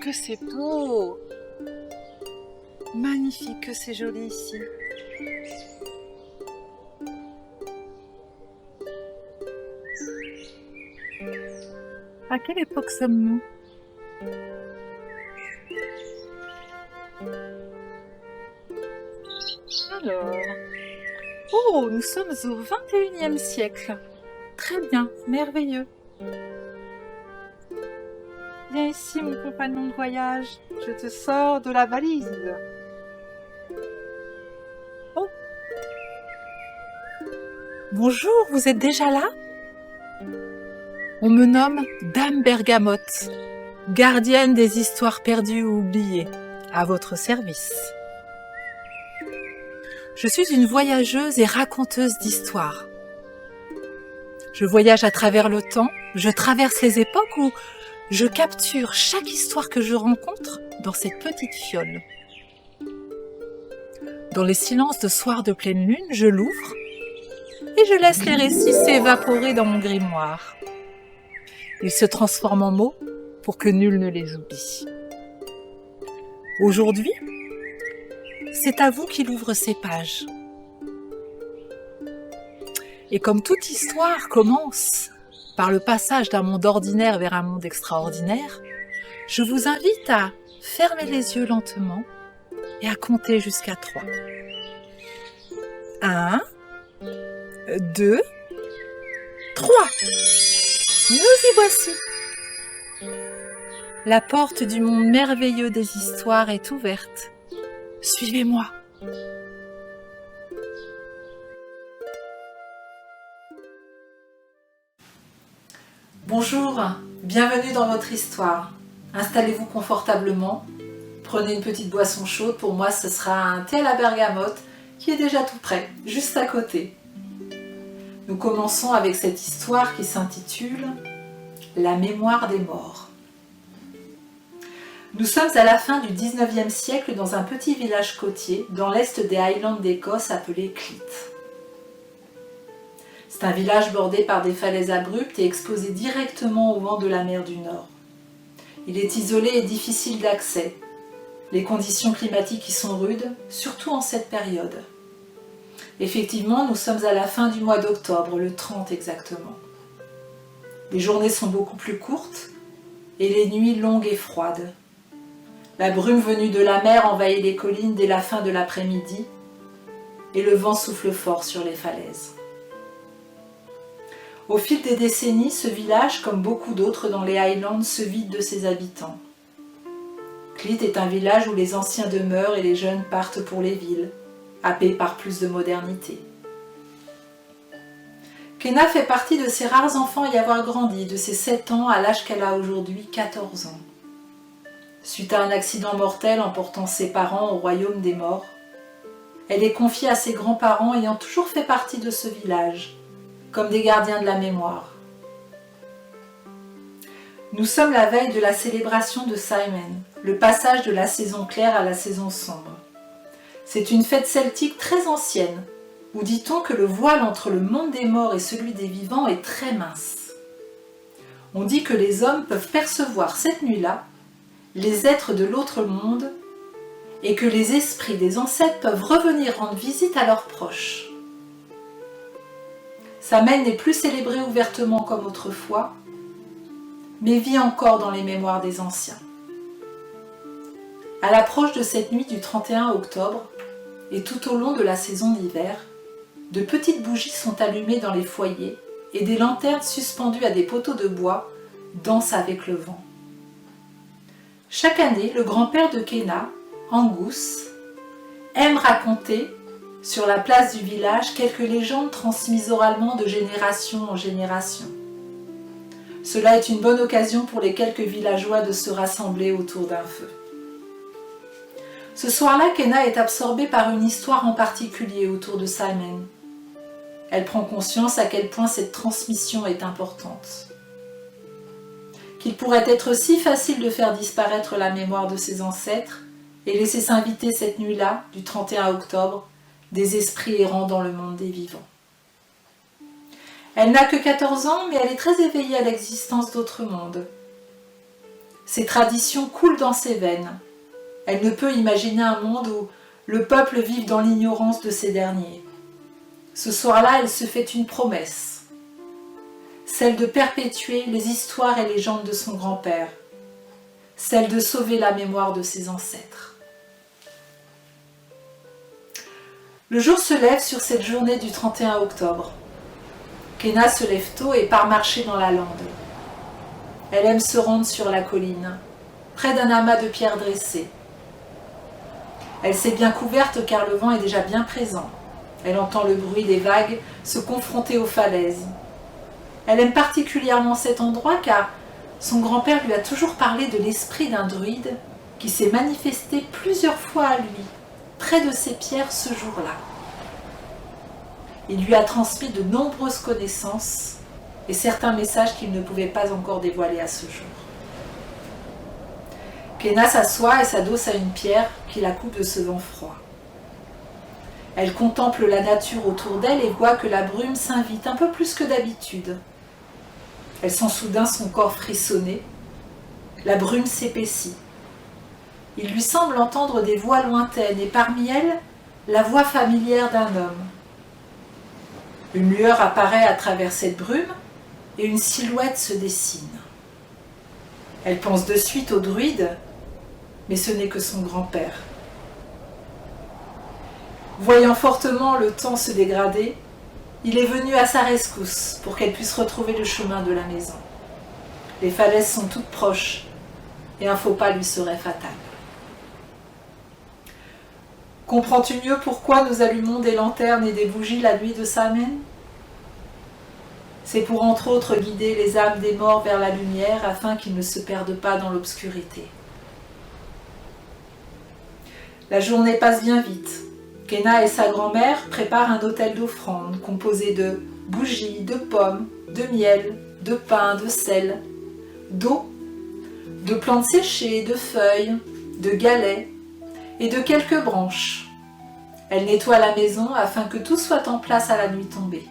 que c'est beau! Magnifique, que c'est joli ici. À quelle époque sommes-nous? Alors, oh, nous sommes au XXIe siècle. Très bien, merveilleux. Viens ici, mon compagnon de voyage. Je te sors de la valise. Oh, bonjour, vous êtes déjà là? On me nomme Dame Bergamote, gardienne des histoires perdues ou oubliées, à votre service. Je suis une voyageuse et raconteuse d'histoires. Je voyage à travers le temps, je traverse les époques où je capture chaque histoire que je rencontre dans cette petite fiole. Dans les silences de soirs de pleine lune, je l'ouvre et je laisse les récits s'évaporer dans mon grimoire. Ils se transforment en mots pour que nul ne les oublie. Aujourd'hui, c'est à vous qu'il ouvre ces pages. Et comme toute histoire commence par le passage d'un monde ordinaire vers un monde extraordinaire, je vous invite à fermer les yeux lentement et à compter jusqu'à 3. 1, 2, 3. Nous y voici. La porte du monde merveilleux des histoires est ouverte. Suivez-moi. Bonjour, bienvenue dans votre histoire. Installez-vous confortablement. Prenez une petite boisson chaude. Pour moi, ce sera un thé à la bergamote qui est déjà tout prêt, juste à côté. Nous commençons avec cette histoire qui s'intitule « La mémoire des morts ». Nous sommes à la fin du 19e siècle dans un petit village côtier dans l'est des Highlands d'Écosse appelé Cleet. C'est un village bordé par des falaises abruptes et exposé directement au vent de la mer du Nord. Il est isolé et difficile d'accès. Les conditions climatiques y sont rudes, surtout en cette période. Effectivement, nous sommes à la fin du mois d'octobre, le 30 exactement. Les journées sont beaucoup plus courtes et les nuits longues et froides. La brume venue de la mer envahit les collines dès la fin de l'après-midi et le vent souffle fort sur les falaises. Au fil des décennies, ce village, comme beaucoup d'autres dans les Highlands, se vide de ses habitants. Cleet est un village où les anciens demeurent et les jeunes partent pour les villes, happés par plus de modernité. Kenna fait partie de ces rares enfants à y avoir grandi, de ses 7 ans à l'âge qu'elle a aujourd'hui, 14 ans. Suite à un accident mortel emportant ses parents au royaume des morts, elle est confiée à ses grands-parents ayant toujours fait partie de ce village, comme des gardiens de la mémoire. Nous sommes la veille de la célébration de Samhain, le passage de la saison claire à la saison sombre. C'est une fête celtique très ancienne, où dit-on que le voile entre le monde des morts et celui des vivants est très mince. On dit que les hommes peuvent percevoir cette nuit-là les êtres de l'autre monde et que les esprits des ancêtres peuvent revenir rendre visite à leurs proches. Samhain n'est plus célébré ouvertement comme autrefois, mais vit encore dans les mémoires des anciens. À l'approche de cette nuit du 31 octobre, et tout au long de la saison d'hiver, de petites bougies sont allumées dans les foyers et des lanternes suspendues à des poteaux de bois dansent avec le vent. Chaque année, le grand-père de Kenna, Angus, aime raconter sur la place du village quelques légendes transmises oralement de génération en génération. Cela est une bonne occasion pour les quelques villageois de se rassembler autour d'un feu. Ce soir-là, Kenna est absorbée par une histoire en particulier autour de Samhain. Elle prend conscience à quel point cette transmission est importante. Qu'il pourrait être si facile de faire disparaître la mémoire de ses ancêtres et laisser s'inviter cette nuit-là, du 31 octobre, des esprits errants dans le monde des vivants. Elle n'a que 14 ans, mais elle est très éveillée à l'existence d'autres mondes. Ces traditions coulent dans ses veines. Elle ne peut imaginer un monde où le peuple vive dans l'ignorance de ces derniers. Ce soir-là, elle se fait une promesse, celle de perpétuer les histoires et légendes de son grand-père, celle de sauver la mémoire de ses ancêtres. Le jour se lève sur cette journée du 31 octobre. Kenna se lève tôt et part marcher dans la lande. Elle aime se rendre sur la colline, près d'un amas de pierres dressées. Elle s'est bien couverte car le vent est déjà bien présent. Elle entend le bruit des vagues se confronter aux falaises. Elle aime particulièrement cet endroit car son grand-père lui a toujours parlé de l'esprit d'un druide qui s'est manifesté plusieurs fois à lui, près de ces pierres ce jour-là. Il lui a transmis de nombreuses connaissances et certains messages qu'il ne pouvait pas encore dévoiler à ce jour. Kenna s'assoit et s'adosse à une pierre qui la coupe de ce vent froid. Elle contemple la nature autour d'elle et voit que la brume s'invite un peu plus que d'habitude. Elle sent soudain son corps frissonner. La brume s'épaissit. Il lui semble entendre des voix lointaines et parmi elles, la voix familière d'un homme. Une lueur apparaît à travers cette brume et une silhouette se dessine. Elle pense de suite au druide, mais ce n'est que son grand-père. Voyant fortement le temps se dégrader, il est venu à sa rescousse pour qu'elle puisse retrouver le chemin de la maison. Les falaises sont toutes proches et un faux pas lui serait fatal. Comprends-tu mieux pourquoi nous allumons des lanternes et des bougies la nuit de Samhain ? C'est pour entre autres guider les âmes des morts vers la lumière afin qu'ils ne se perdent pas dans l'obscurité. La journée passe bien vite. Kenna et sa grand-mère préparent un autel d'offrande composé de bougies, de pommes, de miel, de pain, de sel, d'eau, de plantes séchées, de feuilles, de galets et de quelques branches. Elle nettoie la maison afin que tout soit en place à la nuit tombée.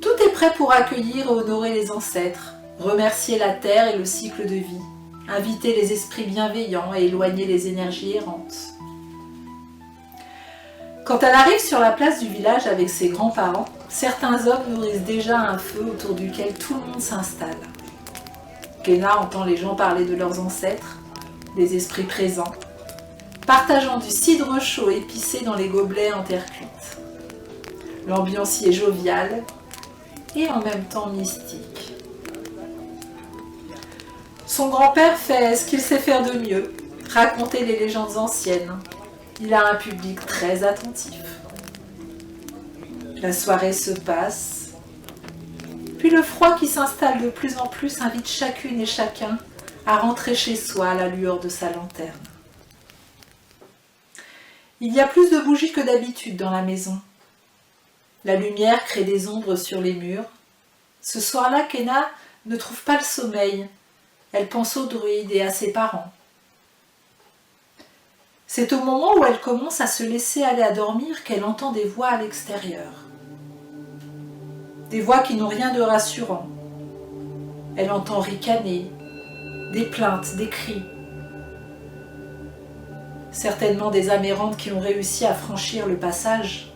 Tout est prêt pour accueillir et honorer les ancêtres, remercier la terre et le cycle de vie, inviter les esprits bienveillants et éloigner les énergies errantes. Quand elle arrive sur la place du village avec ses grands-parents, certains hommes nourrissent déjà un feu autour duquel tout le monde s'installe. Kenna entend les gens parler de leurs ancêtres, des esprits présents, partageant du cidre chaud épicé dans les gobelets en terre cuite. L'ambiance y est joviale et en même temps mystique. Son grand-père fait ce qu'il sait faire de mieux, raconter les légendes anciennes. Il a un public très attentif. La soirée se passe, puis le froid qui s'installe de plus en plus invite chacune et chacun à rentrer chez soi à la lueur de sa lanterne. Il y a plus de bougies que d'habitude dans la maison. La lumière crée des ombres sur les murs. Ce soir-là, Kenna ne trouve pas le sommeil. Elle pense au druide et à ses parents. C'est au moment où elle commence à se laisser aller à dormir qu'elle entend des voix à l'extérieur. Des voix qui n'ont rien de rassurant. Elle entend ricaner, des plaintes, des cris. Certainement des âmes errantes qui ont réussi à franchir le passage.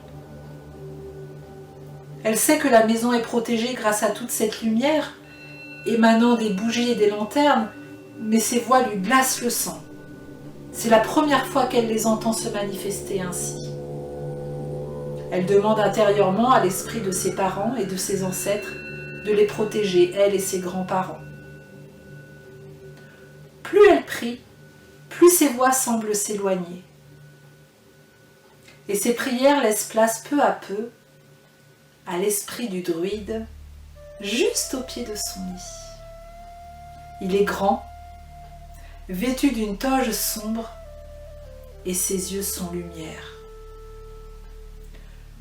Elle sait que la maison est protégée grâce à toute cette lumière, émanant des bougies et des lanternes, mais ces voix lui glacent le sang. C'est la première fois qu'elle les entend se manifester ainsi. Elle demande intérieurement à l'esprit de ses parents et de ses ancêtres de les protéger, elle et ses grands-parents. Plus elle prie, plus ses voix semblent s'éloigner. Et ses prières laissent place peu à peu à l'esprit du druide, juste au pied de son lit. Il est grand, vêtu d'une toge sombre, et ses yeux sont lumière.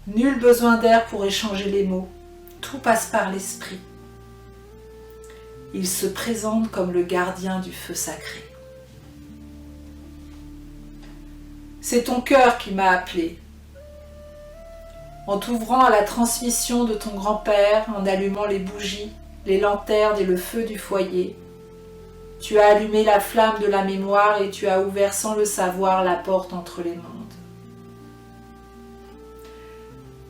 Nul besoin d'air pour échanger les mots, tout passe par l'esprit. Il se présente comme le gardien du feu sacré. C'est ton cœur qui m'a appelé. En t'ouvrant à la transmission de ton grand-père, en allumant les bougies, les lanternes et le feu du foyer, Tu as allumé la flamme de la mémoire et tu as ouvert sans le savoir la porte entre les mondes.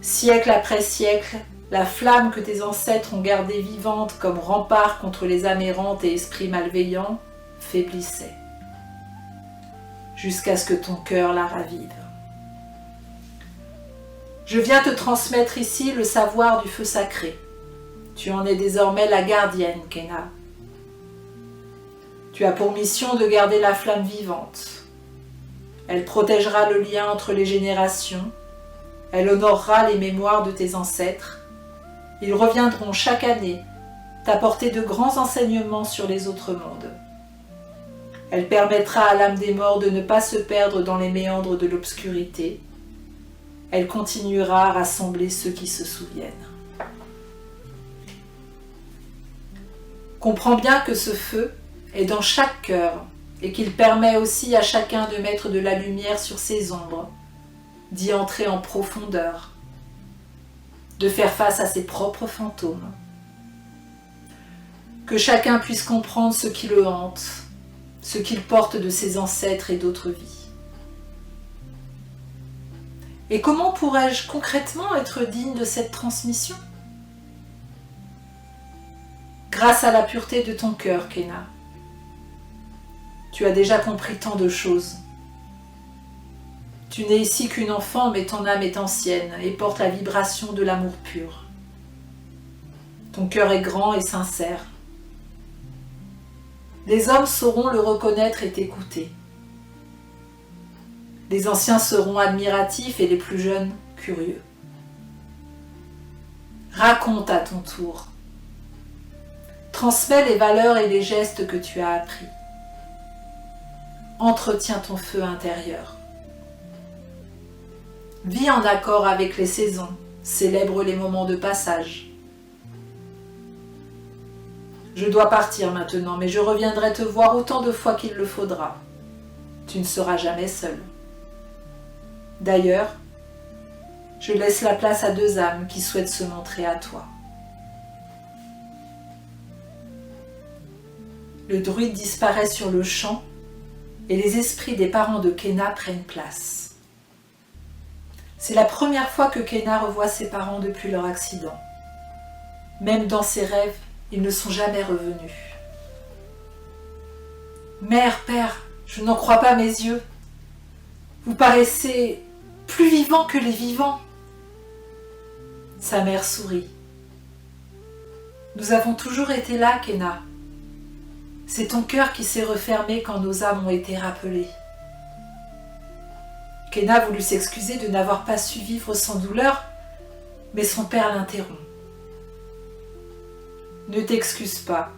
Siècle après siècle, la flamme que tes ancêtres ont gardée vivante comme rempart contre les âmes errantes et esprits malveillants faiblissait, jusqu'à ce que ton cœur la ravive. Je viens te transmettre ici le savoir du feu sacré. Tu en es désormais la gardienne, Khéna. Tu as pour mission de garder la flamme vivante. Elle protégera le lien entre les générations. Elle honorera les mémoires de tes ancêtres. Ils reviendront chaque année t'apporter de grands enseignements sur les autres mondes. Elle permettra à l'âme des morts de ne pas se perdre dans les méandres de l'obscurité. Elle continuera à rassembler ceux qui se souviennent. Comprends bien que ce feu est dans chaque cœur et qu'il permet aussi à chacun de mettre de la lumière sur ses ombres, d'y entrer en profondeur, de faire face à ses propres fantômes. Que chacun puisse comprendre ce qui le hante, ce qu'il porte de ses ancêtres et d'autres vies. Et comment pourrais-je concrètement être digne de cette transmission ? Grâce à la pureté de ton cœur, Khéna. Tu as déjà compris tant de choses. Tu n'es ici qu'une enfant, mais ton âme est ancienne et porte la vibration de l'amour pur. Ton cœur est grand et sincère. Les hommes sauront le reconnaître et t'écouter. Les anciens seront admiratifs et les plus jeunes curieux. Raconte à ton tour. Transmets les valeurs et les gestes que tu as appris. Entretiens ton feu intérieur. Vis en accord avec les saisons, célèbre les moments de passage. Je dois partir maintenant, mais je reviendrai te voir autant de fois qu'il le faudra. Tu ne seras jamais seul. D'ailleurs, je laisse la place à deux âmes qui souhaitent se montrer à toi. Le druide disparaît sur le champ et les esprits des parents de Khéna prennent place. C'est la première fois que Khéna revoit ses parents depuis leur accident. Même dans ses rêves, ils ne sont jamais revenus. « Mère, père, je n'en crois pas mes yeux. Vous paraissez plus vivants que les vivants. » Sa mère sourit. « Nous avons toujours été là, Khéna. C'est ton cœur qui s'est refermé quand nos âmes ont été rappelées. » Khéna voulut s'excuser de n'avoir pas su vivre sans douleur, mais son père l'interrompt. « Ne t'excuse pas.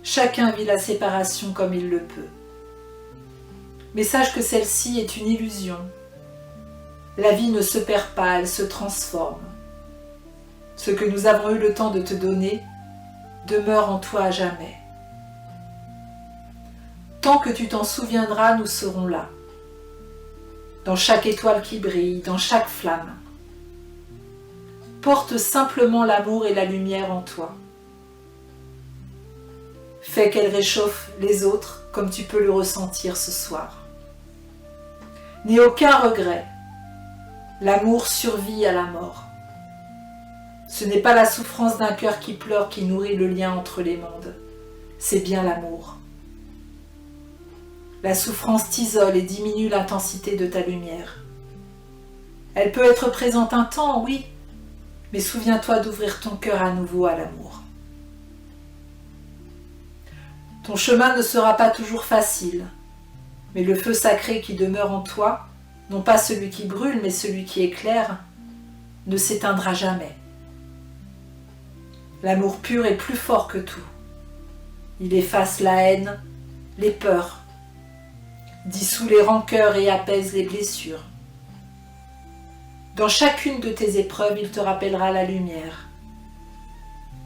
Chacun vit la séparation comme il le peut. Mais sache que celle-ci est une illusion. La vie ne se perd pas, elle se transforme. Ce que nous avons eu le temps de te donner demeure en toi à jamais. Tant que tu t'en souviendras, nous serons là. Dans chaque étoile qui brille, dans chaque flamme. Porte simplement l'amour et la lumière en toi. Fais qu'elle réchauffe les autres comme tu peux le ressentir ce soir. N'aie aucun regret. L'amour survit à la mort. Ce n'est pas la souffrance d'un cœur qui pleure qui nourrit le lien entre les mondes. C'est bien l'amour. La souffrance t'isole et diminue l'intensité de ta lumière. Elle peut être présente un temps, oui, mais souviens-toi d'ouvrir ton cœur à nouveau à l'amour. Ton chemin ne sera pas toujours facile, mais le feu sacré qui demeure en toi, non pas celui qui brûle, mais celui qui éclaire, ne s'éteindra jamais. L'amour pur est plus fort que tout. Il efface la haine, les peurs, dissout les rancœurs et apaise les blessures. Dans chacune de tes épreuves, il te rappellera la lumière.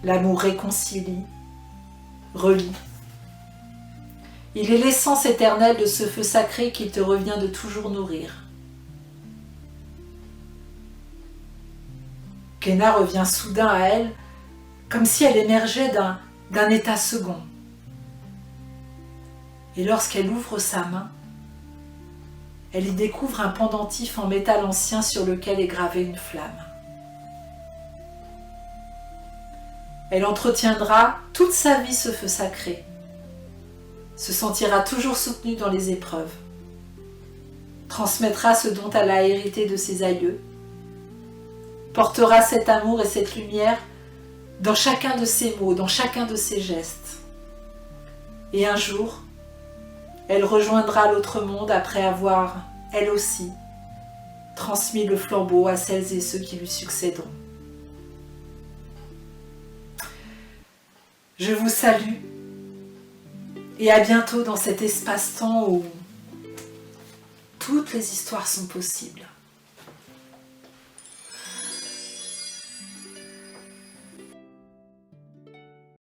L'amour réconcilie, relie. Il est l'essence éternelle de ce feu sacré qu'il te revient de toujours nourrir. Khéna revient soudain à elle, comme si elle émergeait d'un état second. Et lorsqu'elle ouvre sa main, elle y découvre un pendentif en métal ancien sur lequel est gravée une flamme. Elle entretiendra toute sa vie ce feu sacré, se sentira toujours soutenue dans les épreuves, transmettra ce dont elle a hérité de ses aïeux, portera cet amour et cette lumière dans chacun de ses mots, dans chacun de ses gestes. Et un jour, elle rejoindra l'autre monde après avoir, elle aussi, transmis le flambeau à celles et ceux qui lui succéderont. Je vous salue et à bientôt dans cet espace-temps où toutes les histoires sont possibles.